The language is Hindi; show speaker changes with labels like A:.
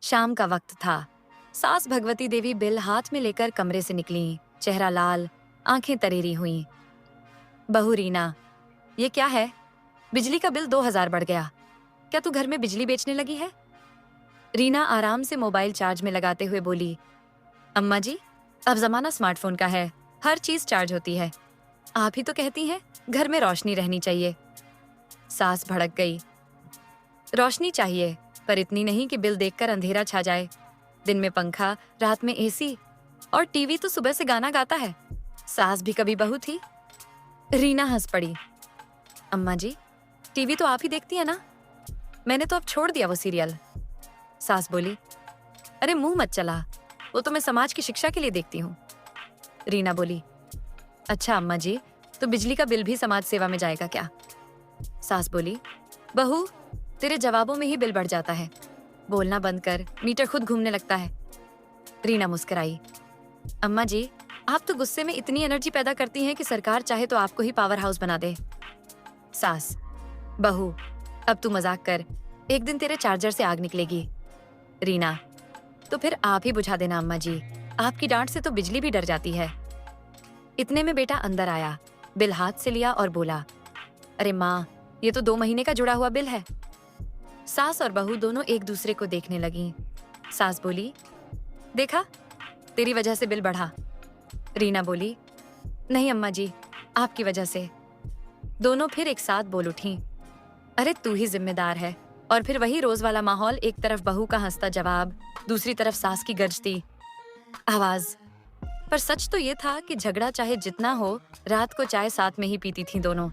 A: शाम का वक्त था। सास भगवती देवी बिल हाथ में लेकर कमरे से निकली, चेहरा लाल, आंखें तरेरी हुईं। बहू रीना, ये क्या है? बिजली का बिल 2000 बढ़ गया। क्या तू घर में बिजली बेचने लगी है? रीना आराम से मोबाइल चार्ज में लगाते हुए बोली, अम्मा जी, अब जमाना स्मार्टफोन का है, हर चीज चार्ज होती है। आप ही तो कहती हैं घर में रोशनी रहनी चाहिए। सास भड़क गई। रोशनी चाहिए, पर इतनी नहीं कि बिल देखकर अंधेरा छा जाए। दिन में पंखा, रात में एसी, और टीवी तो सुबह से गाना गाता है। सास भी कभी बहू थी। रीना हंस पड़ी। अम्मा जी, टीवी तो आप ही देखती है ना? मैंने तो अब छोड़ दिया वो सीरियल। सास बोली, अरे मुंह मत चला, वो तो मैं समाज की शिक्षा के लिए देखती हूँ। रीना बोली, अच्छा अम्मा जी, तो बिजली का बिल भी समाज सेवा में जाएगा क्या? सास बोली, बहू, तेरे जवाबों में ही बिल बढ़ जाता है। बोलना बंद कर, मीटर खुद घूमने लगता है। रीना मुस्कुराई। अम्मा जी, आप तो गुस्से में इतनी एनर्जी पैदा करती हैं कि सरकार चाहे तो आपको ही पावर हाउस बना दे। सास, बहू, अब तू मजाक कर, एक दिन तेरे चार्जर से आग निकलेगी। रीना, तो फिर आप ही बुझा देना अम्मा जी, आपकी डांट से तो बिजली भी डर जाती है। इतने में बेटा अंदर आया, बिल हाथ से लिया और बोला, अरे माँ, ये तो 2 महीने का जुड़ा हुआ बिल है। सास और बहू दोनों एक दूसरे को देखने लगीं। सास बोली, देखा, तेरी वजह से बिल बढ़ा। रीना बोली, नहीं अम्मा जी, आपकी वजह से। दोनों फिर एक साथ बोल उठीं, अरे तू ही जिम्मेदार है। और फिर वही रोज वाला माहौल, एक तरफ बहू का हंसता जवाब, दूसरी तरफ सास की गरजती आवाज। पर सच तो ये था कि झगड़ा चाहे जितना हो, रात को चाय साथ में ही पीती थीं दोनों।